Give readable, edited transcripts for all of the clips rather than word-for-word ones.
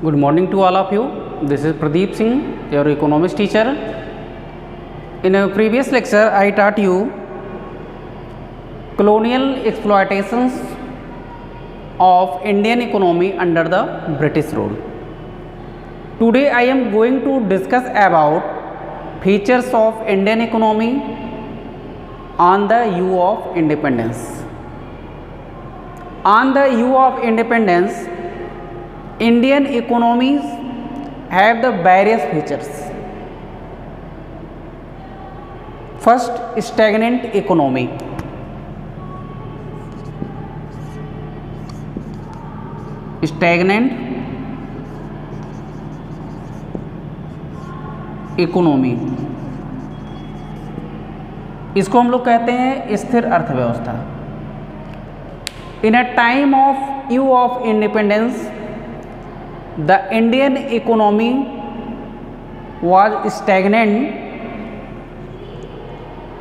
Good morning to all of you. This is Pradeep Singh, your economics teacher. In a previous lecture, I taught you colonial exploitations of Indian economy under the British rule. Today, I am going to discuss about features of Indian economy on the eve of independence. On the eve of independence, Indian economies have the various features. First, stagnant economy. Stagnant economy, इसको हम लोग कहते हैं स्थिर अर्थव्यवस्था. In a time of eve of independence the Indian economy was stagnant,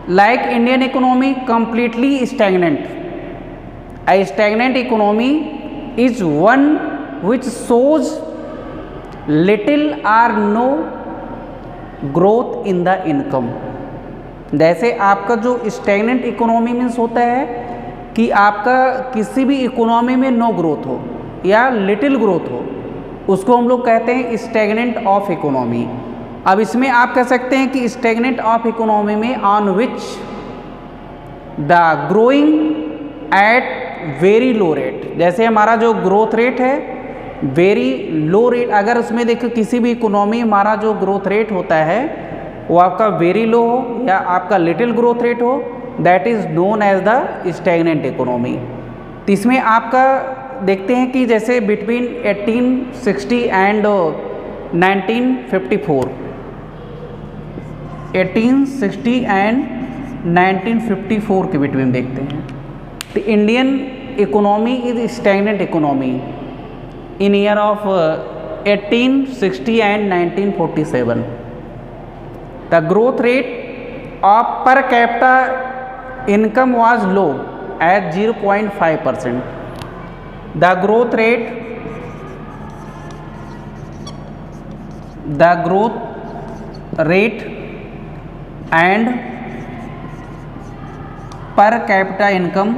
like Indian economy completely stagnant. A stagnant economy is one which shows little or no growth in the income. जैसे आपका जो stagnant economy means होता है कि आपका किसी भी economy में नो ग्रोथ हो या लिटिल ग्रोथ हो, उसको हम लोग कहते हैं स्टैग्नेंट ऑफ इकोनॉमी. अब इसमें आप कह सकते हैं कि स्टैग्नेंट ऑफ इकोनॉमी में on which the growing at very low rate. जैसे हमारा जो ग्रोथ रेट है वेरी लो रेट, अगर उसमें देखो किसी भी इकोनॉमी हमारा जो ग्रोथ रेट होता है वो आपका वेरी लो हो या आपका लिटिल ग्रोथ रेट हो, that is known as the stagnant economy. तो इसमें आपका देखते हैं कि जैसे बिटवीन 1860 एंड 1954, 1860 एंड 1954 के बिटवीन देखते हैं. तो Indian economy is stagnant economy in year of 1860 and 1947. The growth rate of per capita income was low at 0.5%. The growth rate and per capita income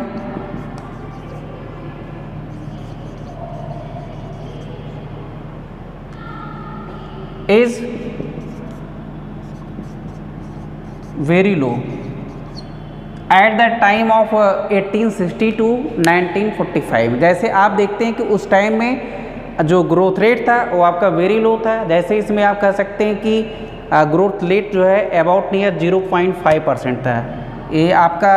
is very low at the time of 1860 to 1945. जैसे आप देखते हैं कि उस time में जो growth rate था वो आपका वेरी लो था. जैसे इसमें आप कह सकते हैं कि ग्रोथ रेट जो है अबाउट नियर 0.5% था. ये आपका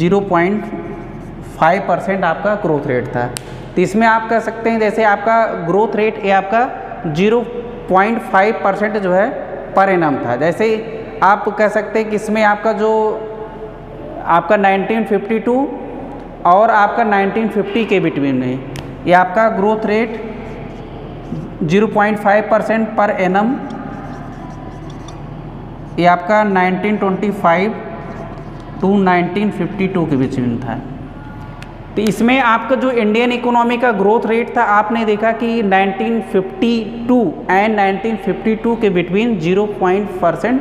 0.5% आपका ग्रोथ रेट था. तो इसमें आप कह सकते हैं जैसे आपका ग्रोथ रेट ये आपका 0.5% जो है पर एनम था. जैसे आप कह सकते हैं कि इसमें आपका जो आपका 1952 और आपका 1950 के बिटवीन में ये आपका ग्रोथ रेट 0.5% पर एनम ये आपका 1925 टू 1952 के बिटवीन था. तो इसमें आपका जो इंडियन इकोनॉमी का ग्रोथ रेट था आपने देखा कि 1952 एंड 1952 के बिटवीन 0%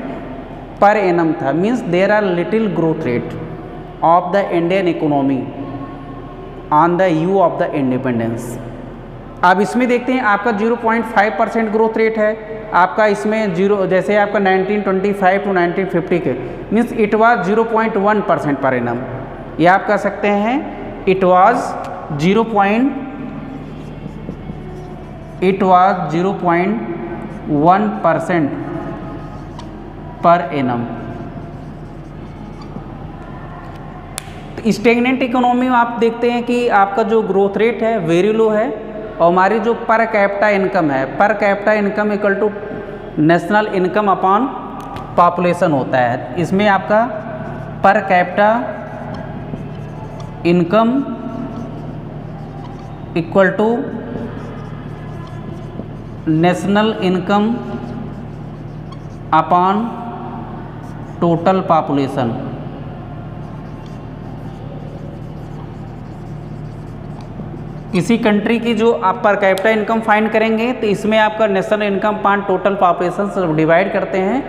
पर एनम था. Means there are little growth rate of the Indian economy on the eve of the independence. अब इसमें देखते हैं आपका 0.5% ग्रोथ रेट है आपका. इसमें जैसे आपका 1925 टू 1950 के means it was 0.1% per annum. ये आप कह सकते हैं it was 0.1% per annum. Stagnant economy में आप देखते हैं कि आपका जो ग्रोथ रेट है वेरी लो है और हमारी जो पर कैपिटा इनकम है, per capita income equal to national income upon population होता है. इसमें आपका per capita income equal to national income upon total population. किसी कंट्री की जो आप पर कैपिटा इनकम फाइंड करेंगे तो इसमें आपका national income part total population से डिवाइड करते हैं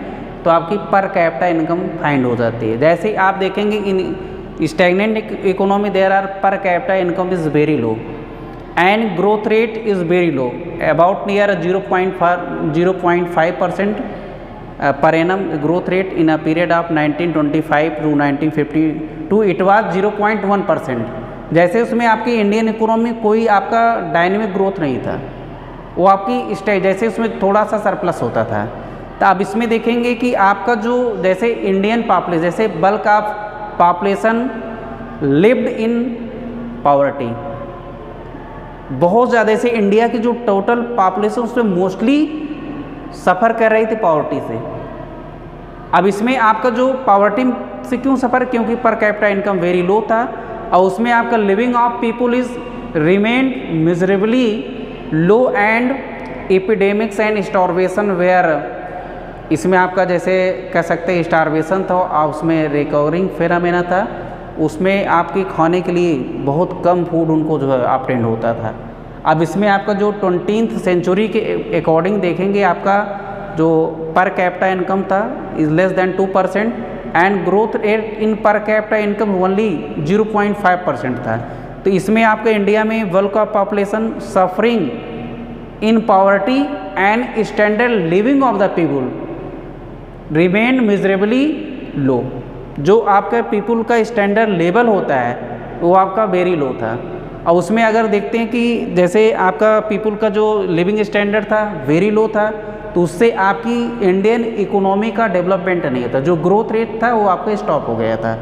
तो आपकी पर कैपिटा इनकम फाइंड हो जाती है। जैसे ही आप देखेंगे in stagnant economy there are per capita income is very low and growth rate is very low about near 0.5% per annum growth rate in a period of 1925 to 1952 it was 0.1%। जैसे उसमें आपकी इंडियन इकोनॉमी कोई आपका dynamic growth नहीं था, वो आपकी जैसे उसमें थोड़ा सा सरप्लस होता था। तो अब इसमें देखेंगे कि आपका जो जैसे इंडियन पॉपुलेशन जैसे bulk of population lived in poverty, बहुत ज़्यादा जैसे इंडिया की जो टोटल पॉपुलेशन उसमें मोस्टली सफ़र कर रही थी पॉवर्टी से। अब इसमें आपका जो पॉवर्टी से क्यों सफ़र, क्योंकि पर कैपिटा इनकम वेरी लो था और उसमें आपका living of people is remained miserably low and epidemics and starvation were, इसमें आपका जैसे कह सकते हैं स्टार्वेशन था और उसमें रिकवरिंग फेनामेना था, उसमें आपके खाने के लिए बहुत कम फूड उनको जो है ऑब्टेंड होता था। अब इसमें आपका जो 20th सेंचुरी के अकॉर्डिंग देखेंगे आपका जो पर कैपिटा इनकम था is less than 2% and growth rate in पर कैपिटा इनकम ओनली 0.5% था। तो इसमें आपका इंडिया में bulk of population suffering in poverty and standard living of the people remain miserably low, जो आपका पीपुल का स्टैंडर्ड लेवल होता है वो आपका वेरी लो था। और उसमें अगर देखते हैं कि जैसे आपका पीपुल का जो लिविंग स्टैंडर्ड था वेरी लो था, तो उससे आपकी इंडियन इकोनॉमी का डेवलपमेंट नहीं होता, जो ग्रोथ रेट था वो आपका स्टॉप हो गया था।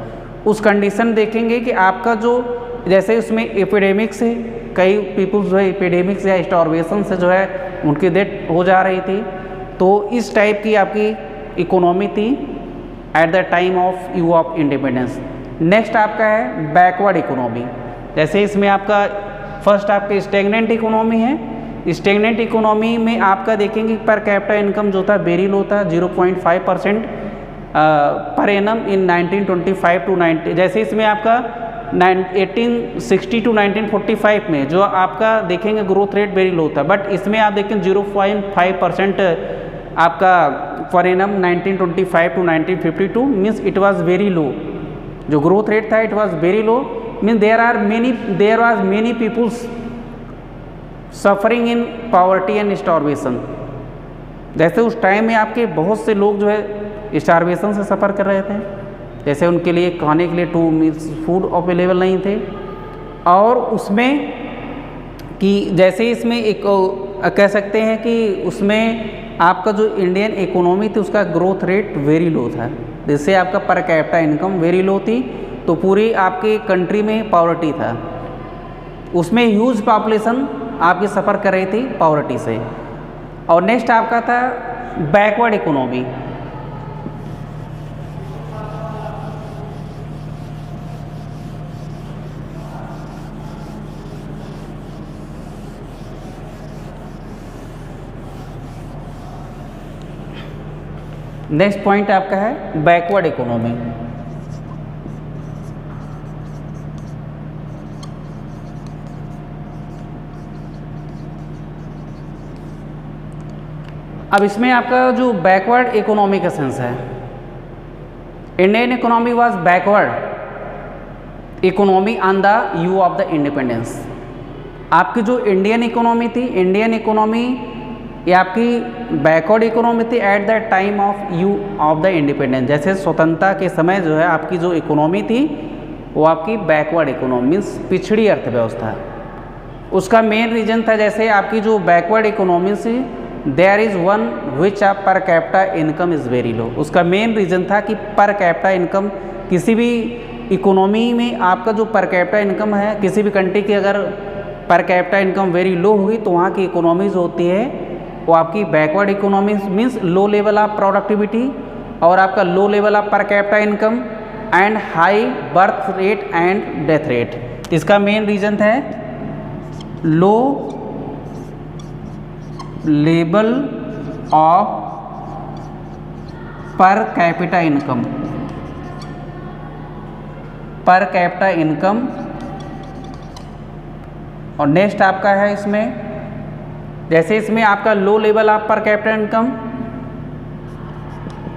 उस कंडीशन देखेंगे कि आपका जो जैसे उसमें एपिडेमिक्स है, कई पीपुल जो है एपिडेमिक्स या स्टार्वेशन से जो है उनकी डेथ हो जा रही थी, तो इस टाइप की आपकी इकोनॉमी थी eight the time of you of independence. Next आपका है बैकवर्ड इकोनॉमी। जैसे इसमें आपका फर्स्ट आपके स्टैग्नेंट इकोनॉमी है। स्टैग्नेंट इकोनॉमी में आपका देखेंगे पर कैपिटा इनकम जो था वेरी लो था 0.5% पर एनम इन 1925 टू 90। जैसे इसमें आपका 1860 टू 1945 में जो आपका देखेंगे ग्रोथ रेट वेरी लो था, बट इसमें आप देखें 0.5% आपका per annum 1925 to 1952 means it was very low, जो ग्रोथ रेट था it was very low, mean there was many peoples suffering in poverty and starvation. जैसे उस टाइम में आपके बहुत से लोग जो है स्टार्वेशन से सफ़र कर रहे थे, जैसे उनके लिए खाने के लिए 2 मील्स फूड अवेलेबल नहीं थे। और उसमें कि जैसे इसमें एक कह सकते हैं कि उसमें आपका जो इंडियन इकोनॉमी थी उसका ग्रोथ रेट वेरी लो था, जिससे आपका per capita income very low थी, तो पूरी आपके कंट्री में पॉवर्टी था, उसमें ह्यूज पॉपुलेशन आपकी सफ़र कर रही थी पॉवर्टी से। और नेक्स्ट आपका था बैकवर्ड इकोनॉमी। नेक्स्ट पॉइंट आपका है बैकवर्ड इकोनॉमी। अब इसमें आपका जो बैकवर्ड इकोनॉमी का सेंस है, Indian economy was backward economy on the eve of the independence. आपकी जो इंडियन इकोनॉमी थी, इंडियन इकोनॉमी ये आपकी बैकवर्ड इकोनॉमी थी eight the time of you of the independence. जैसे स्वतंत्रता के समय जो है आपकी जो इकोनॉमी थी वो आपकी बैकवर्ड इकोनॉमी मीन्स पिछड़ी अर्थव्यवस्था। उसका मेन रीज़न था जैसे आपकी जो बैकवर्ड इकोनॉमी से देयर इज़ वन विच आप पर कैपिटा इनकम इज़ वेरी लो। उसका मेन रीज़न था कि पर कैपिटा इनकम किसी भी इकोनॉमी में आपका जो पर कैपिटा इनकम है किसी भी कंट्री की अगर पर कैपिटा इनकम वेरी लो हुई तो वहाँ की इकोनॉमीज होती है वो आपकी backward economy means low level of productivity और आपका low level of per capita income and high birth rate and death rate. इसका मेन रीज़न है low level of per capita income, पर कैपिटा इनकम और नेक्स्ट आपका है इसमें, जैसे इसमें आपका low level of per capita income,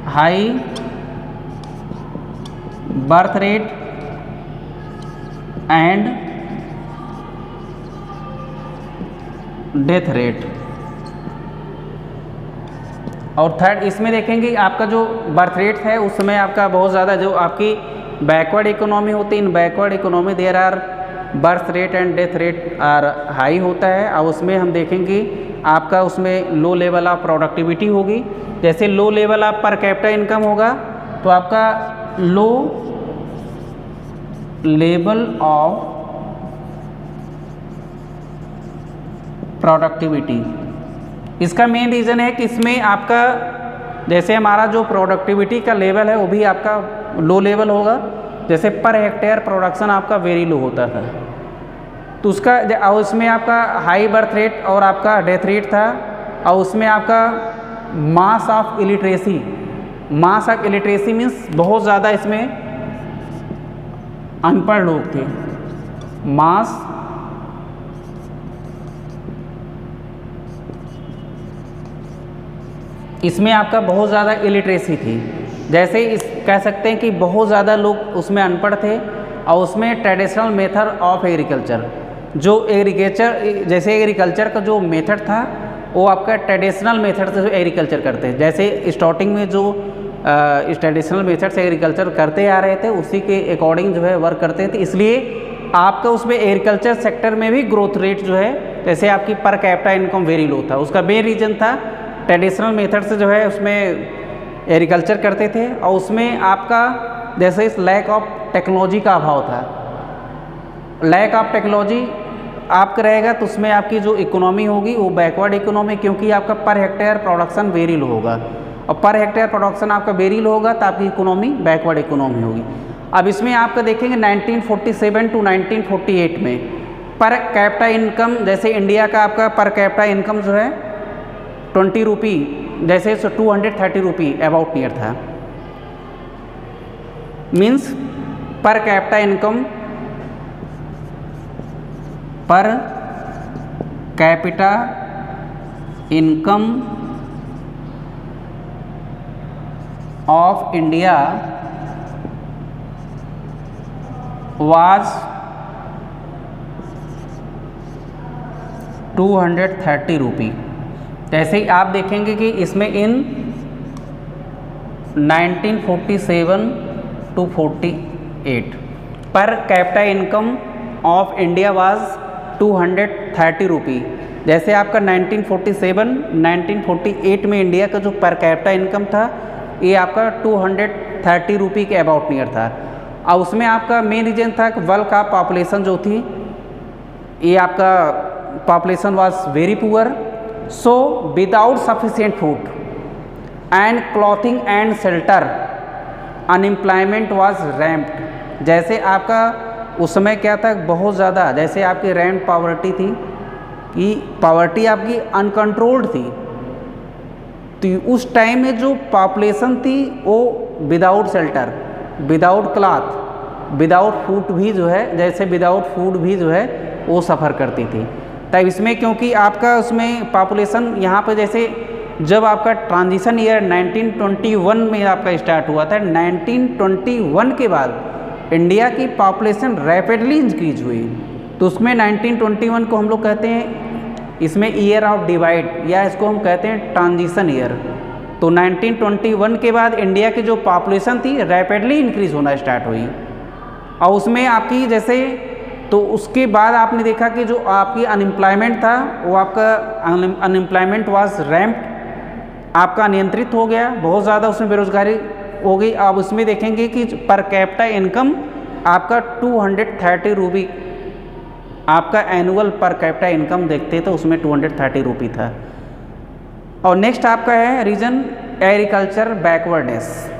high birth rate and death rate. और थर्ड इसमें देखेंगे आपका जो बर्थ रेट है उसमें आपका बहुत ज़्यादा जो आपकी बैकवर्ड इकोनॉमी होती है, in backward economy there are birth rate and death rate are high होता है। और उसमें हम देखेंगे आपका उसमें लो लेवल ऑफ प्रोडक्टिविटी होगी। जैसे low level of per capita income होगा तो आपका लो लेवल ऑफ प्रोडक्टिविटी, इसका मेन रीज़न है कि इसमें आपका जैसे हमारा जो प्रोडक्टिविटी का लेवल है वो भी आपका लो लेवल होगा। जैसे पर हेक्टेयर प्रोडक्शन आपका वेरी लो होता था, तो उसका और उसमें आपका हाई बर्थ रेट और आपका डेथ रेट था। और उसमें आपका mass of illiteracy, mass of illiteracy means बहुत ज़्यादा इसमें अनपढ़ लोग थे। मास इसमें आपका बहुत ज़्यादा इलिटरेसी थी। जैसे इस कह सकते हैं कि बहुत ज़्यादा लोग उसमें अनपढ़ थे। और उसमें ट्रेडिशनल मेथड ऑफ एग्रीकल्चर, जो एग्रीकल्चर जैसे एग्रीकल्चर का जो मेथड था वो आपका ट्रेडिशनल मेथड से एग्रीकल्चर करते हैं। जैसे स्टार्टिंग में जो ट्रेडिशनल मेथड से एग्रीकल्चर करते आ रहे थे उसी के अकॉर्डिंग जो है वर्क करते थे। इसलिए आपका उसमें एग्रीकल्चर सेक्टर में भी ग्रोथ रेट जो है जैसे आपकी पर कैपिटा इनकम वेरी लो था। उसका मेन रीज़न था ट्रेडिशनल मेथड से जो है उसमें एग्रीकल्चर करते थे। और उसमें आपका जैसे इस लैक ऑफ टेक्नोलॉजी का अभाव था। लैक ऑफ टेक्नोलॉजी आपका रहेगा तो उसमें आपकी जो इकोनॉमी होगी वो बैकवर्ड इकोनॉमी, क्योंकि आपका per hectare production very low होगा। और पर हेक्टेयर प्रोडक्शन आपका वेरी लो होगा तो आपकी इकोनॉमी बैकवर्ड इकोनॉमी होगी। अब इसमें आपका देखेंगे 1947 टू 1948 में पर कैपिटा इनकम, जैसे इंडिया का आपका पर कैपिटा इनकम जो है 20 रुपी, जैसे 230 रुपी अबाउट नियर था। मीन्स पर कैपिटा इनकम, पर capita income of India was 230 rupee. जैसे ही आप देखेंगे कि इसमें इन 1947 to 48 per capita income of India was 230 rupee. जैसे आपका 1947-1948 में इंडिया का जो पर कैपिटा इनकम था ये आपका 230 रुपी के अबाउट नियर था। और उसमें आपका मेन रीजन था कि वर्ल्ड का पॉपुलेशन जो थी ये आपका population was very poor. So without sufficient food and clothing and shelter unemployment was ramped. जैसे आपका उस समय क्या था बहुत ज़्यादा, जैसे आपकी रैम्प पॉवर्टी थी कि पॉवर्टी आपकी अनकंट्रोल्ड थी। तो उस टाइम में जो पॉपुलेशन थी वो without shelter, without cloth, without food भी जो है, जैसे विदाउट फूड भी जो है वो सफ़र करती थी। तब इसमें क्योंकि आपका उसमें पॉपुलेशन यहाँ पर जैसे जब आपका ट्रांजिशन ईयर 1921 में आपका स्टार्ट हुआ था, 1921 के बाद इंडिया की पॉपुलेशन रैपिडली इंक्रीज हुई। तो उसमें 1921 को हम लोग कहते हैं इसमें ईयर ऑफ डिवाइड, या इसको हम कहते हैं ट्रांजिशन ईयर। तो 1921 के बाद इंडिया की जो पॉपुलेशन थी रैपिडली इंक्रीज होना स्टार्ट हुई। और उसमें आपकी जैसे तो उसके बाद आपने देखा कि जो आपकी अनएम्प्लॉयमेंट था वो आपका अनएम्प्लॉयमेंट वाज रैम्प्ड, आपका नियंत्रित हो गया, बहुत ज़्यादा उसमें बेरोजगारी हो गई। अब उसमें देखेंगे कि पर कैपिटा इनकम आपका 230 रुपी, आपका एनुअल पर कैपिटा इनकम देखते तो उसमें 230 रुपी था। और नेक्स्ट आपका है रीजन एग्रीकल्चर बैकवर्डनेस।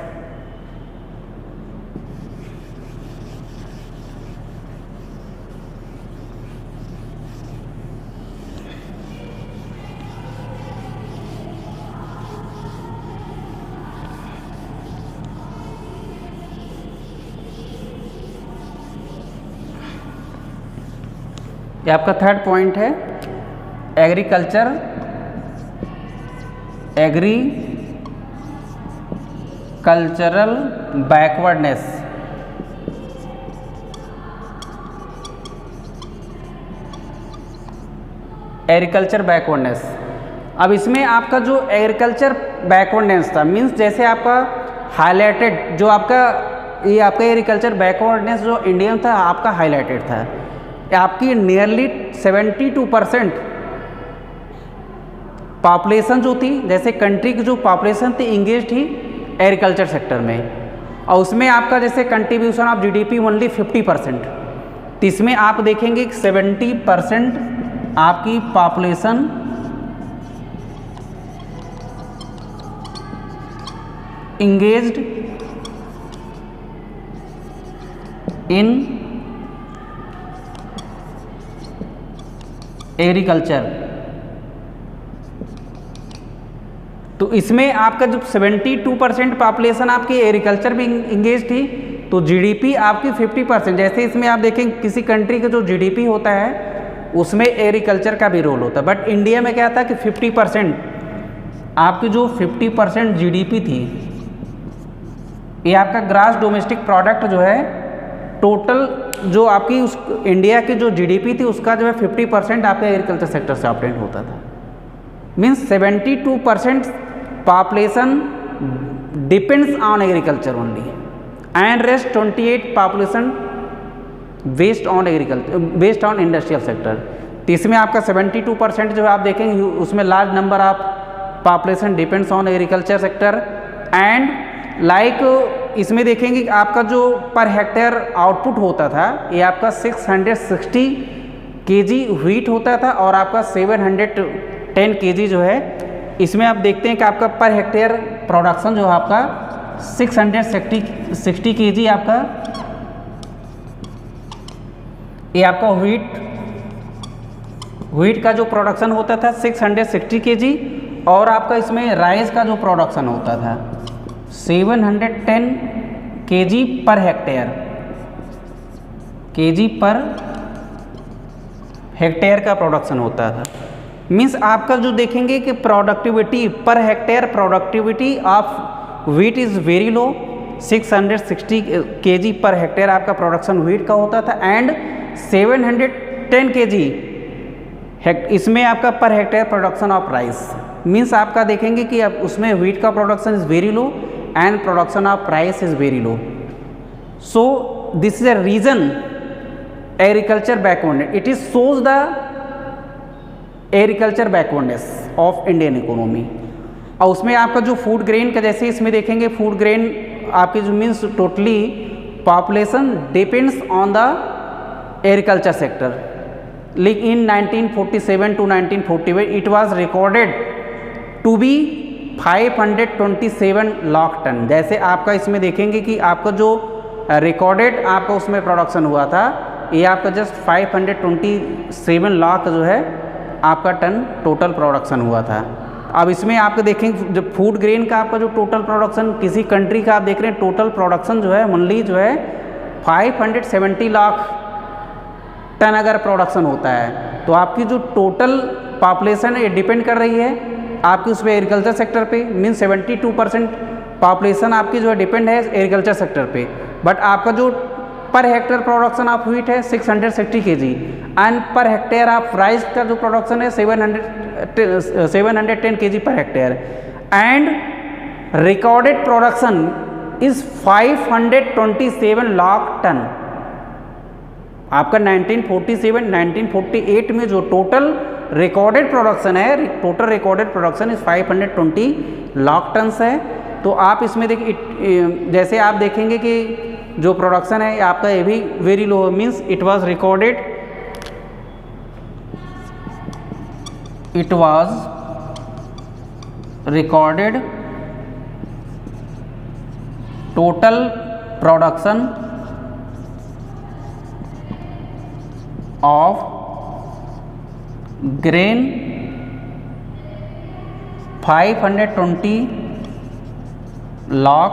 ये आपका थर्ड पॉइंट है, एग्रीकल्चरल बैकवर्डनेस। Agriculture backwardness. अब इसमें आपका जो एग्रीकल्चर बैकवर्डनेस था, मीन्स जैसे आपका हाईलाइटेड जो आपका ये आपका एग्रीकल्चर बैकवर्डनेस जो इंडिया में था आपका हाईलाइटेड था, आपकी नियरली 72% पॉपुलेशन जो थी, जैसे कंट्री की जो पॉपुलेशन थी इंगेज थी एग्रीकल्चर सेक्टर में, और उसमें आपका जैसे कंट्रीब्यूशन ऑफ जीडीपी ओनली 50%। तो इसमें आप देखेंगे 70% आपकी पॉपुलेशन इंगेज्ड इन एग्रीकल्चर। तो इसमें आपका जब 72% पॉपुलेशन आपकी एग्रीकल्चर में इंगेज थी, तो जीडीपी आपकी 50%। जैसे इसमें आप देखें किसी कंट्री का जो जीडीपी होता है उसमें एग्रीकल्चर का भी रोल होता है, बट इंडिया में क्या था कि 50% आपकी जो 50% जीडीपी थी, ये आपका ग्रॉस डोमेस्टिक प्रोडक्ट जो है टोटल जो आपकी उस इंडिया की जो जीडीपी थी उसका जो है 50% आपके एग्रीकल्चर सेक्टर से ऑब्टेन होता था। Means 72% population depends on agriculture only and rest 28 population based on agriculture, based on industrial sector. तो इसमें आपका 72% जो है आप देखेंगे उसमें large number of population depends on agriculture sector and like इसमें देखेंगे कि आपका जो पर हेक्टेयर आउटपुट होता था ये आपका 660 केजी व्हीट होता था और आपका 710 केजी जो है, इसमें आप देखते हैं कि आपका पर हेक्टेयर प्रोडक्शन जो है आपका 660 केजी आपका, ये आपका व्हीट का जो प्रोडक्शन होता था 660 केजी और आपका इसमें राइस का जो प्रोडक्शन होता था 710 केजी पर हेक्टेयर का प्रोडक्शन होता था। मीन्स आपका जो देखेंगे कि productivity per hectare productivity of wheat is very low, 660 KG per hectare आपका प्रोडक्शन व्हीट का होता था एंड 710 केजी इसमें आपका per hectare production of rice. Means आपका देखेंगे कि अब उसमें व्हीट का production is very low and production of rice is very low. So this is a reason agriculture backwardness. It is shows the agriculture backwardness of Indian economy. और उसमें आपका जो फूड ग्रेन का जैसे इसमें देखेंगे फूड ग्रेन आपके जो means totally population depends on the agriculture sector. लेकिन in 1947 to 1941 it was recorded to be 527 lakh ton. जैसे आपका इसमें देखेंगे कि आपका जो रिकॉर्डेड आपका उसमें प्रोडक्शन हुआ था ये आपका जस्ट 527 लाख जो है आपका टन टोटल प्रोडक्शन हुआ था। अब इसमें आपको देखेंगे जब फूड ग्रेन का आपका जो टोटल प्रोडक्शन किसी कंट्री का आप देख रहे हैं टोटल प्रोडक्शन जो है ओनली जो है 570 लाख टन अगर प्रोडक्शन होता है, तो आपकी जो टोटल पॉपुलेशन है ये डिपेंड कर रही है आपकी उसमें एग्रीकल्चर सेक्टर पे। मीन 72% पॉपुलेशन आपकी जो है डिपेंड है एग्रीकल्चर सेक्टर पे, बट आपका जो per hectare production of wheat है 660 KG and per hectare of rice का जो प्रोडक्शन है 710 KG per hectare and recorded production is 527 lakh ton. आपका 1947-1948 में जो टोटल रिकॉर्डेड प्रोडक्शन है, total recorded production is 520 lakh ton है। तो आप इसमें जैसे आप देखेंगे कि जो प्रोडक्शन है आपका ये भी very low, means it was recorded total production of grain 520 lakh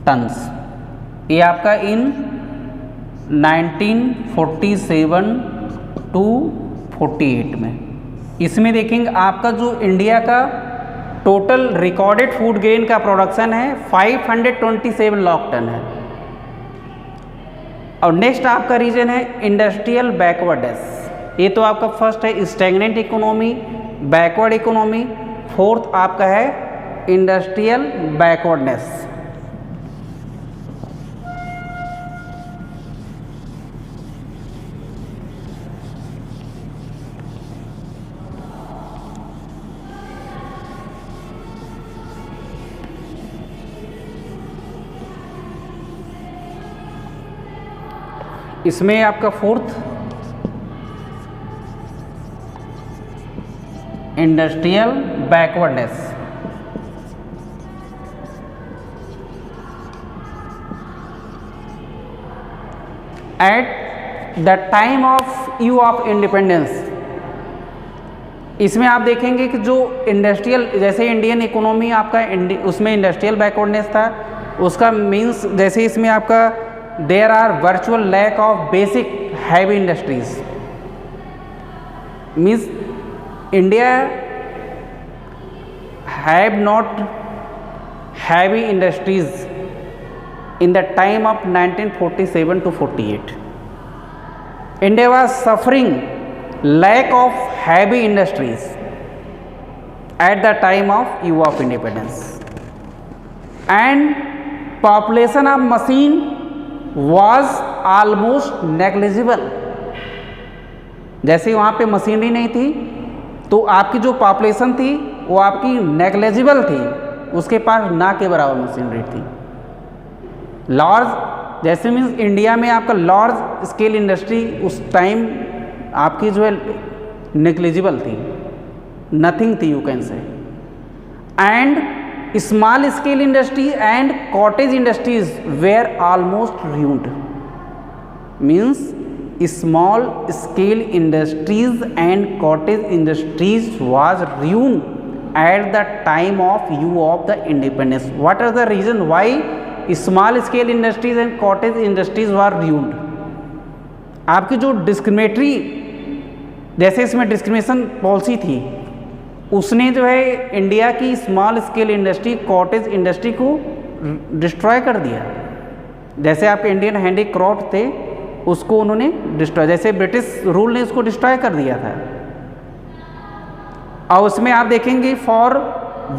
tons. ये आपका इन 1947 टू 48 में। इसमें देखेंगे आपका जो इंडिया का टोटल रिकॉर्डेड फूड ग्रेन का प्रोडक्शन है 527 लाख टन है। और नेक्स्ट आपका रीजन है इंडस्ट्रियल बैकवर्डनेस। ये तो आपका फर्स्ट है stagnant economy, backward economy. Fourth आपका है इंडस्ट्रियल बैकवर्डनेस। इसमें आपका fourth industrial backwardness. Eight the time of you of independence, इसमें आप देखेंगे कि जो इंडस्ट्रियल, जैसे इंडियन इकोनॉमी आपका उसमें इंडस्ट्रियल बैकवर्डनेस था, उसका मीन्स जैसे इसमें आपका there are virtual lack of basic heavy industries. Means India have not heavy industries in the time of 1947 to 48. India was suffering lack of heavy industries at the time of eve of independence, and population of machine was almost negligible. जैसे वहाँ पे machinery नहीं थी तो आपकी जो population थी वो आपकी नेग्लिजिबल थी, उसके पास ना के बराबर मशीनरी थी। लार्ज, जैसे मीन्स इंडिया में आपका लार्ज स्केल इंडस्ट्री उस टाइम आपकी जो है नेग्लिजिबल थी, नथिंग थी you can say. And small scale industry and cottage industries were almost ruined. Means small scale industries and cottage industries was ruined at the time of eve of the independence. What are the reason why small scale industries and cottage industries were ruined? आपकी जो discriminatory, जैसे इसमें discrimination policy थी, उसने जो है India की small scale industry, cottage industry को डिस्ट्रॉय कर दिया। जैसे आपके इंडियन हैंडीक्राफ्ट थे उसको उन्होंने डिस्ट्रॉय, जैसे ब्रिटिश रूल ने उसको डिस्ट्रॉय कर दिया था। और उसमें आप देखेंगे for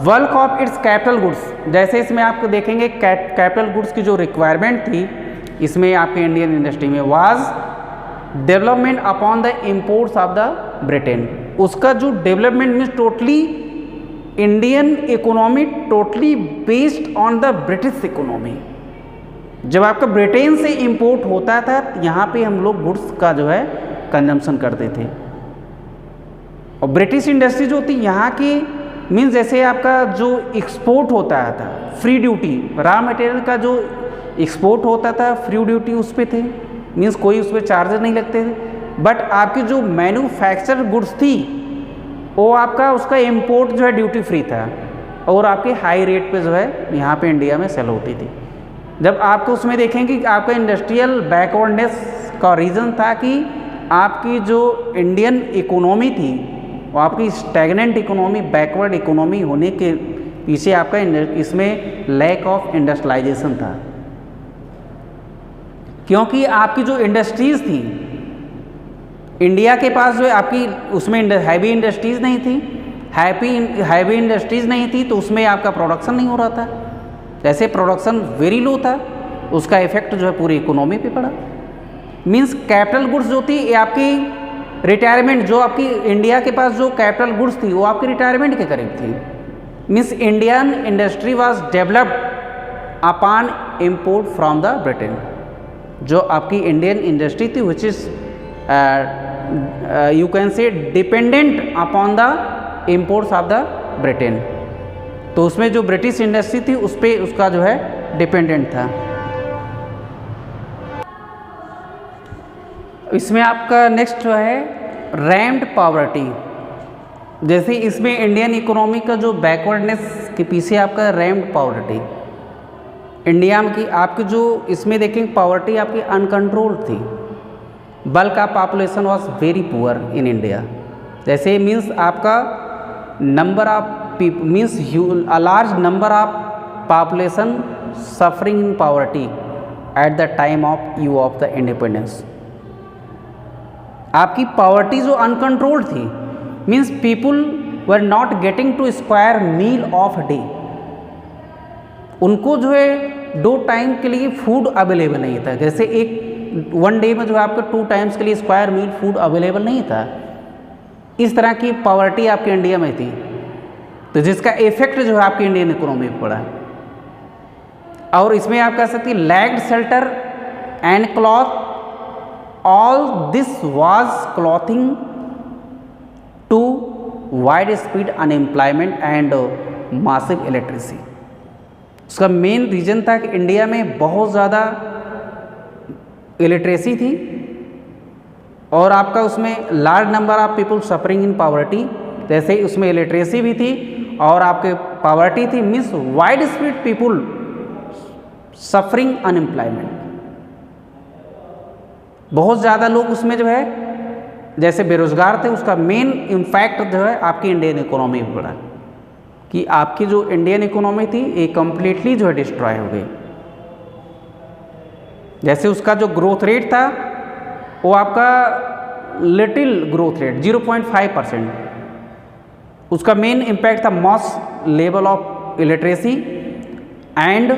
bulk of its capital goods, जैसे इसमें आपको देखेंगे कैपिटल गुड्स की जो रिक्वायरमेंट थी इसमें आपके इंडियन इंडस्ट्री में was development upon the imports of the Britain. उसका जो development means totally Indian economy totally based on the British economy. जब आपका ब्रिटेन से इंपोर्ट होता था यहाँ पे हम लोग गुड्स का जो है कंजम्पशन करते थे। और ब्रिटिश इंडस्ट्री जो थी यहाँ की मीन्स जैसे आपका जो एक्सपोर्ट होता था फ्री ड्यूटी, रॉ मटेरियल का जो एक्सपोर्ट होता था फ्री ड्यूटी उस पर थे, मीन्स कोई उस पर चार्जेस नहीं लगते थे। बट आपकी जो मैन्युफैक्चर गुड्स थी वो आपका उसका इंपोर्ट जो है ड्यूटी फ्री था और आपके हाई रेट पे जो है यहाँ पे इंडिया में सेल होती थी। जब आपको उसमें देखेंगे कि आपका इंडस्ट्रियल बैकवर्डनेस का रीज़न था कि आपकी जो इंडियन इकोनॉमी थी वो आपकी स्टैग्नेंट इकोनॉमी, बैकवर्ड इकोनॉमी होने के पीछे आपका इसमें लैक ऑफ इंडस्ट्रियलाइजेशन था। क्योंकि आपकी जो इंडस्ट्रीज़ थी इंडिया के पास जो है आपकी उसमें हैवी इंडस्ट्रीज़ नहीं थी, हैवी इंडस्ट्रीज़ नहीं थी तो उसमें आपका प्रोडक्शन नहीं हो रहा था। जैसे प्रोडक्शन वेरी लो था, उसका इफेक्ट जो है पूरी इकोनॉमी पे पड़ा। मीन्स कैपिटल गुड्स जो थी ये आपकी रिटायरमेंट, जो आपकी इंडिया के पास जो कैपिटल गुड्स थी वो आपकी रिटायरमेंट के करीब थी। Means Indian industry was developed upon import from the Britain. जो आपकी इंडियन इंडस्ट्री थी विच इज़ यू कैन से dependent upon the imports of the Britain, तो उसमें जो ब्रिटिश इंडस्ट्री थी उस पर उसका जो है डिपेंडेंट था। इसमें आपका नेक्स्ट जो है रैम्ड पॉवर्टी। जैसे इसमें इंडियन इकोनॉमी का जो बैकवर्डनेस के पीछे आपका रैम्ड पॉवर्टी, इंडिया में की आपकी जो इसमें देखेंगे पॉवर्टी आपकी अनकंट्रोल्ड थी, bulk of population was very poor in India. जैसे मीन्स आपका number of means a large number of population suffering in poverty at the time of you of the independence. आपकी पॉवर्टी जो uncontrolled थी, means people were not getting two square meal of day. उनको जो है 2 time के लिए food available नहीं था। जैसे एक 1 डे में जो है आपको 2 टाइम्स के लिए स्क्वायर मील फूड अवेलेबल नहीं था। इस तरह की पॉवर्टी आपके इंडिया में थी, तो जिसका इफेक्ट जो है आपकी इंडियन इकोनॉमी पर पड़ा। और इसमें आप कह सकते हैं lagged shelter and cloth, all this was clothing to wide speed unemployment and massive illiteracy. उसका मेन रीजन था कि इंडिया में बहुत ज़्यादा इलिटरेसी थी और आपका उसमें large number of people suffering in poverty. जैसे उसमें इलिटरेसी भी थी और आपके पॉवर्टी थी, means wide speed people suffering unemployment. बहुत ज़्यादा लोग उसमें जो है जैसे बेरोजगार थे। उसका मेन इम्पैक्ट जो है आपकी इंडियन इकोनॉमी पर पड़ा कि आपकी जो इंडियन इकोनॉमी थी ये कम्प्लीटली जो है डिस्ट्रॉय हो गई। जैसे उसका जो ग्रोथ रेट था वो आपका लिटिल ग्रोथ रेट 0.5%। उसका मेन इम्पैक्ट था mass level of illiteracy and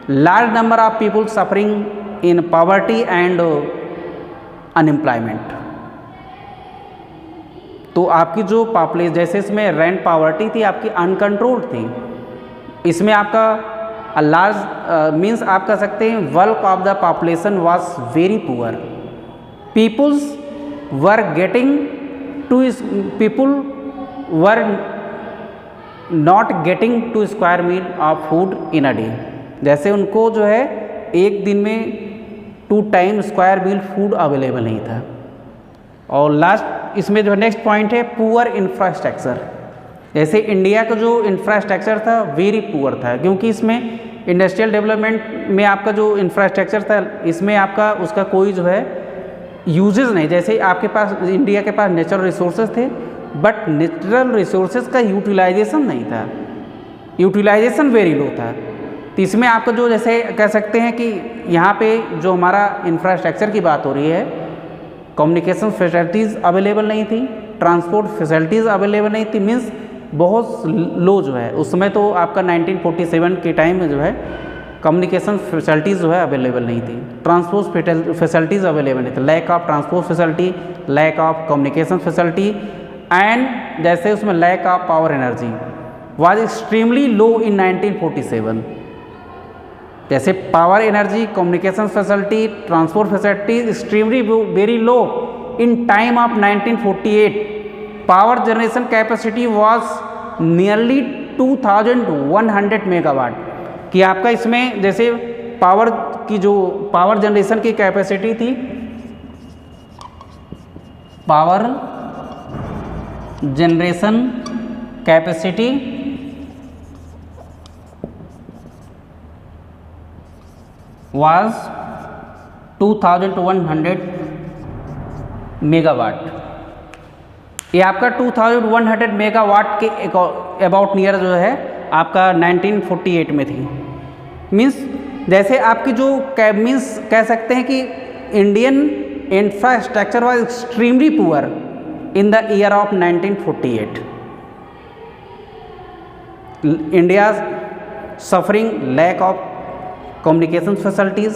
large number of people suffering in poverty and unemployment. तो आपकी जो पॉपुलेशन, जैसे इसमें रेंट पॉवर्टी थी आपकी अनकंट्रोल्ड थी। इसमें आपका लार्ज मीन्स आप कह सकते हैं bulk of the population was very poor. Peoples were getting two people were not getting two square meal of food in a day. जैसे उनको जो है एक दिन में 2 time square meal food available नहीं था। और लास्ट इसमें जो नेक्स्ट पॉइंट है पुअर इंफ्रास्ट्रक्चर। जैसे इंडिया का जो इंफ्रास्ट्रक्चर था वेरी पुअर था, क्योंकि इसमें इंडस्ट्रियल डेवलपमेंट में आपका जो इंफ्रास्ट्रक्चर था इसमें आपका उसका कोई जो है यूजेस नहीं। जैसे आपके पास इंडिया के पास नेचुरल रिसोर्सेज थे बट नेचुरल रिसोर्सेज का यूटिलाइजेशन नहीं था, यूटिलाइजेशन वेरी लो था। तो इसमें आपका जो जैसे कह सकते हैं कि यहाँ पे जो हमारा इंफ्रास्ट्रक्चर की बात हो रही है, कम्युनिकेशन फैसिलिटीज़ अवेलेबल नहीं थी, ट्रांसपोर्ट फैसिलिटीज़ अवेलेबल नहीं थी, मीन्स बहुत लो जो है। उस समय तो आपका 1947 के टाइम में जो है कम्युनिकेशन फैसिलिटीज़ जो है अवेलेबल नहीं थी, ट्रांसपोर्ट फैसिलिटीज़ अवेलेबल नहीं थी, lack of transport facility, lack of communication facility and जैसे उसमें lack of power energy was extremely low in 1947। जैसे power energy, communication facility, transport facility extremely very low in time of 1948। Power generation capacity was nearly 2100 megawatt. कि आपका इसमें जैसे power की जो power generation की कैपेसिटी थी, power generation capacity was 2100 megawatt. ये आपका 2100 मेगावाट के अबाउट नियर जो है आपका 1948 में थी। मीन्स जैसे आपकी जो मीन्स कह सकते हैं कि Indian infrastructure was extremely poor in the year of 1948। India suffering lack of communication facilities,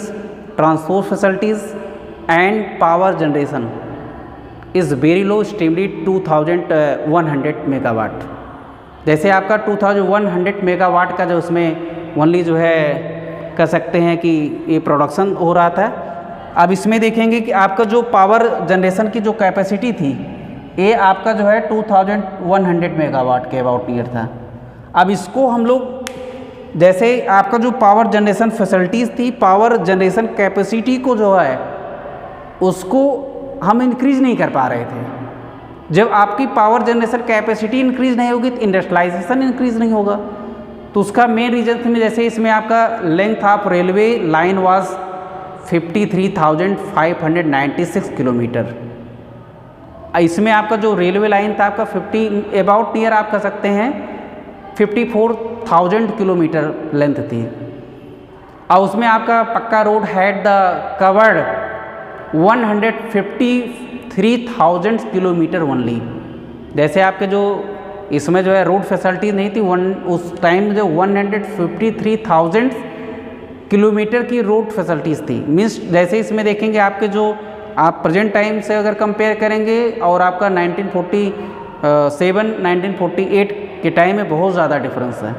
transport facilities and power generation is very low, extremely 2100 megawatt. जैसे आपका 2100 मेगावाट का जो उसमें ओनली जो है कह सकते हैं कि ये प्रोडक्शन हो रहा था। अब इसमें देखेंगे कि आपका जो पावर जनरेशन की जो कैपेसिटी थी ये आपका जो है 2100 मेगावाट के अबाउट नियर था। अब इसको हम लोग जैसे आपका जो पावर जनरेशन फैसिलिटीज़ थी, पावर जनरेशन कैपेसिटी को जो है उसको हम इंक्रीज़ नहीं कर पा रहे थे। जब आपकी पावर जनरेशन कैपेसिटी इंक्रीज़ नहीं होगी तो इंडस्ट्रियलाइजेशन इंक्रीज़ नहीं होगा। तो उसका मेन रीजन में जैसे इसमें आपका length of railway line was 53,596 kilometre. इसमें आपका जो रेलवे लाइन था आपका 50 अबाउट नियर आप कह सकते हैं 54,000 किलोमीटर लेंथ थी। और उसमें आपका पक्का road had the covered 153,000 kilometre only. जैसे आपके जो इसमें जो है रोड फैसिलिटी नहीं थी उस टाइम जो 153,000 किलोमीटर की रोड फैसिलिटीज़ थी। मीन्स जैसे इसमें देखेंगे आपके जो आप प्रेजेंट टाइम से अगर कंपेयर करेंगे और आपका 1947 1948 के टाइम में बहुत ज़्यादा डिफरेंस है।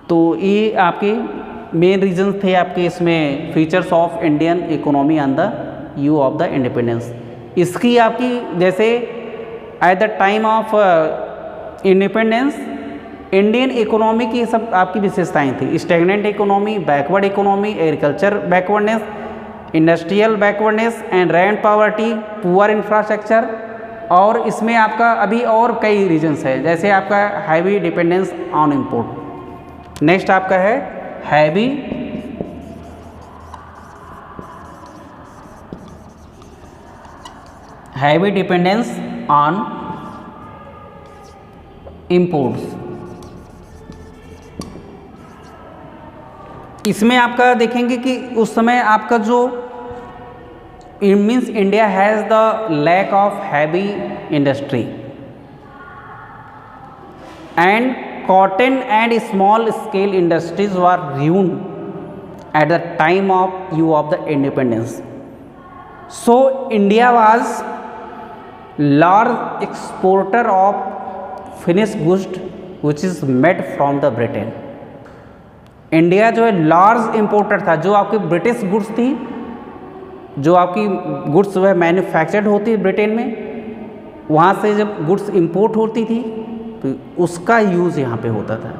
तो ये आपके मेन रीजंस थे आपके इसमें features of Indian economy on the eve of the independence. इसकी आपकी जैसे at the time of independence Indian economy की सब आपकी विशेषताएं थी। Stagnant economy, backward economy, agriculture backwardness, industrial backwardness and rampant poverty, poor infrastructure. और इसमें आपका अभी और कई रीजन्स है जैसे आपका heavy dependence on import. Next आपका है हैवी डिपेंडेंस ऑन इम्पोर्ट्स। इसमें आपका देखेंगे कि उस समय आपका जो means India has the lack of heavy industry and cotton and small scale industries were ruined at the time of you of the independence. So India was large exporter of finished goods which is made from the Britain. India जो है large importer था। जो आपकी British goods थी, जो आपकी goods जो है मैन्युफैक्चर्ड होती है ब्रिटेन में, वहाँ से जब गुड्स इंपोर्ट होती थी तो उसका यूज़ यहाँ पे होता था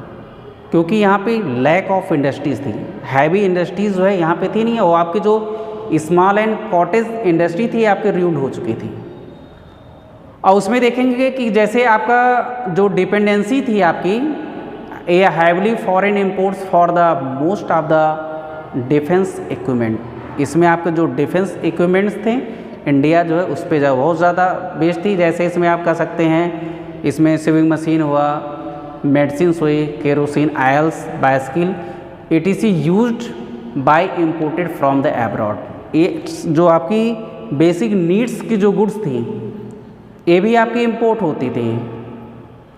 क्योंकि यहाँ पे लैक ऑफ इंडस्ट्रीज़ थी। हैवी इंडस्ट्रीज़ जो है यहाँ पे थी नहीं और आपकी जो स्मॉल एंड कॉटेज इंडस्ट्री थी आपके रूइंड हो चुकी थी। और उसमें देखेंगे कि जैसे आपका जो डिपेंडेंसी थी आपकी ये heavily foreign imports for the most of the defence equipment. इसमें आपके जो डिफेंस इक्विपमेंट्स थे इंडिया जो है उस पर जो बहुत ज़्यादा बेस्ड थी। जैसे इसमें आप कह सकते हैं इसमें सिविंग मशीन हुआ, मेडिसिन्स हुई, kerosene oils, bicycle etc used by imported from the abroad. ये जो आपकी बेसिक नीड्स की जो गुड्स थी ये भी आपकी इंपोर्ट होती थी।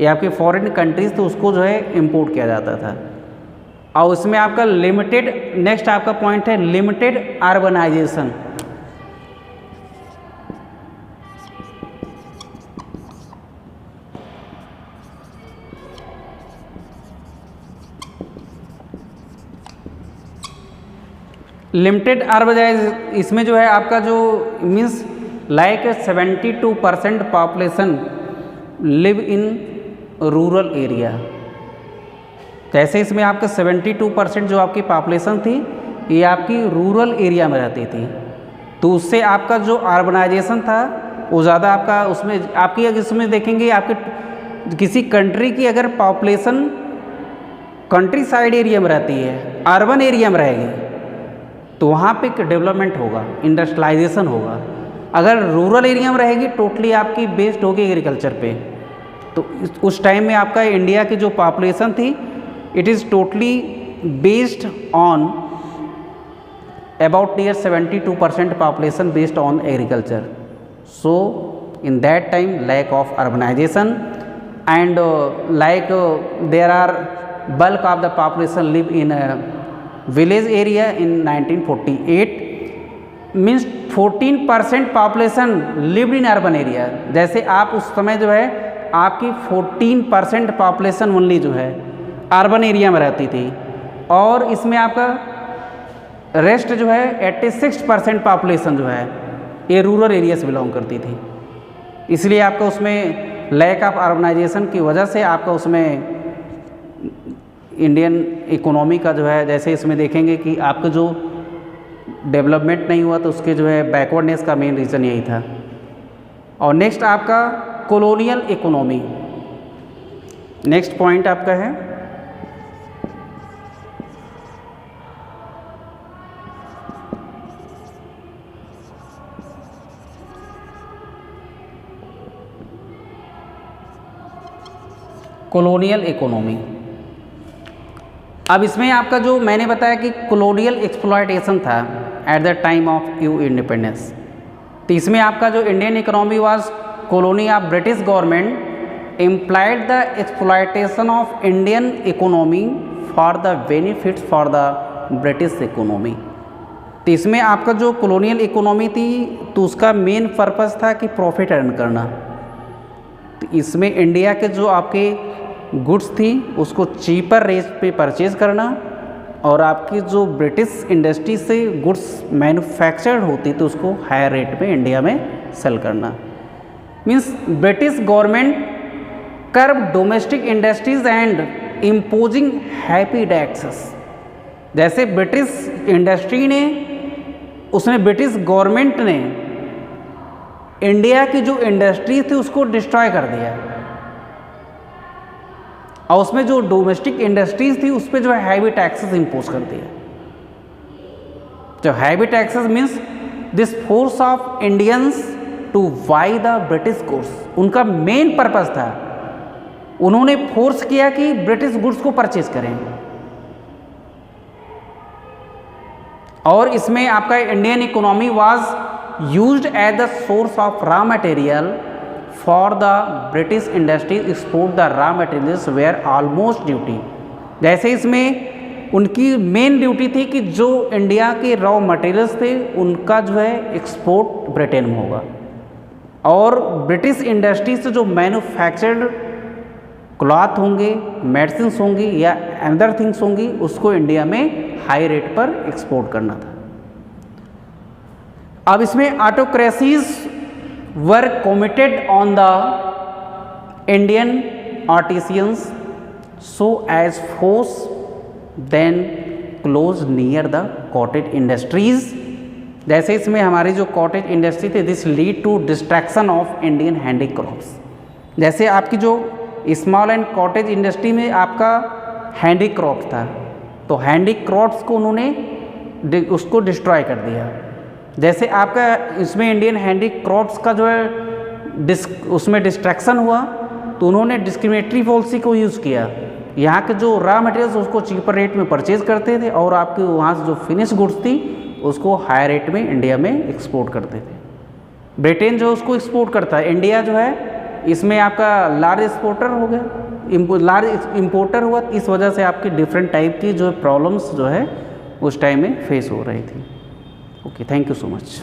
ये आपके फॉरेन कंट्रीज तो उसको जो है इंपोर्ट किया जाता था। और उसमें आपका लिमिटेड नेक्स्ट आपका पॉइंट है लिमिटेड अर्बनाइजेशन। लिमिटेड अर्बनाइज इसमें जो है आपका जो means like 72% population live in rural area. जैसे इसमें आपका 72% जो आपकी पॉपुलेशन थी ये आपकी रूरल एरिया में रहती थी। तो उससे आपका जो अर्बनाइजेशन था वो ज़्यादा आपका उसमें आपकी अगर इसमें देखेंगे आपके किसी कंट्री की अगर पॉपुलेशन कंट्री साइड एरिया में रहती है, अर्बन एरिया में रहेगी तो वहाँ पे डेवलपमेंट होगा, इंडस्ट्रियलाइजेशन होगा। अगर रूरल एरिया में रहेगी टोटली आपकी बेस्ड होगी एग्रीकल्चर पे। तो उस टाइम में आपका इंडिया की जो पॉपुलेशन थी it is totally based on about near 72% population based on agriculture. So in that time lack of urbanisation and like there are bulk of the population live in a village area in 1948 means 14% population lived in urban area। जैसे आप उस समय जो है आपकी 14% population only जो है urban area में रहती थी और इसमें आपका रेस्ट जो है 86% पॉपुलेशन जो है ये रूरल एरिया से बिलोंग करती थी। इसलिए आपका उसमें लैक ऑफ अर्बनाइजेशन की वजह से आपका उसमें इंडियन इकोनॉमी का जो है जैसे इसमें देखेंगे कि आपका जो डेवलपमेंट नहीं हुआ तो उसके जो है बैकवर्डनेस का मेन रीज़न यही था। और नेक्स्ट आपका कॉलोनियल इकोनॉमी। नेक्स्ट पॉइंट आपका है कॉलोनियल इकोनॉमी। अब इसमें आपका जो मैंने बताया कि कॉलोनियल एक्सप्लॉयटेशन था eight the time of you independence, तो इसमें आपका जो Indian economy was colony of British government implied the exploitation of Indian economy for the benefits for the British economy। तो इसमें आपका जो कॉलोनियल इकोनॉमी थी तो उसका मेन पर्पस था कि प्रॉफिट अर्न करना। तो इसमें इंडिया के जो आपके गुड्स थी उसको चीपर रेट पे परचेज करना और आपकी जो ब्रिटिश इंडस्ट्री से गुड्स मैन्युफैक्चर्ड होती तो उसको हायर रेट में इंडिया में सेल करना। Means British government curb domestic industries and imposing happy taxes. जैसे ब्रिटिश इंडस्ट्री ने उसने ब्रिटिश गवर्नमेंट ने इंडिया की जो इंडस्ट्री थी उसको डिस्ट्रॉय कर दिया और उसमें जो डोमेस्टिक इंडस्ट्रीज थी उस पर जो है हैवी टैक्सेस इम्पोज कर दिया। जो heavy taxes means this force of Indians two by the British goods, उनका मेन पर्पस था, उन्होंने फोर्स किया कि ब्रिटिश गुड्स को परचेज करें। और इसमें आपका Indian economy was used as the source of raw material for the British industry export the raw materials were almost duty. जैसे इसमें उनकी मेन ड्यूटी थी कि जो इंडिया के रॉ मटेरियल्स थे उनका जो है एक्सपोर्ट ब्रिटेन में होगा और ब्रिटिश इंडस्ट्री से जो मैन्युफैक्चर्ड क्लॉथ होंगे, मेडिसिन्स होंगी या अदर थिंग्स होंगी उसको इंडिया में हाई रेट पर एक्सपोर्ट करना था। अब इसमें autocracies were committed on the Indian artisans so as force then close near the cottage industries. जैसे इसमें हमारी जो कॉटेज इंडस्ट्री थी this lead to distraction of Indian handicrafts. जैसे आपकी जो स्मॉल एंड कॉटेज इंडस्ट्री में आपका हैंडीक्राफ्ट था तो हैंडीक्राफ्ट्स को उन्होंने उसको डिस्ट्रॉय कर दिया। जैसे आपका इसमें इंडियन हैंडीक्राफ्ट्स का जो है उसमें डिस्ट्रैक्शन हुआ तो उन्होंने डिस्क्रिमिनेटरी पॉलिसी को यूज़ किया। यहाँ के जो रॉ मटेरियल्स उसको चीपर रेट में परचेज करते थे और आपके वहाँ से जो फिनिश गुड्स थी उसको हाई रेट में इंडिया में एक्सपोर्ट करते थे। ब्रिटेन जो उसको एक्सपोर्ट करता है, इंडिया जो है इसमें आपका लार्ज एक्सपोर्टर हो गया, लार्ज इम्पोर्टर हुआ। इस वजह से आपकी डिफरेंट टाइप की जो प्रॉब्लम्स जो है उस टाइम में फेस हो रही थी। Okay, thank you so much.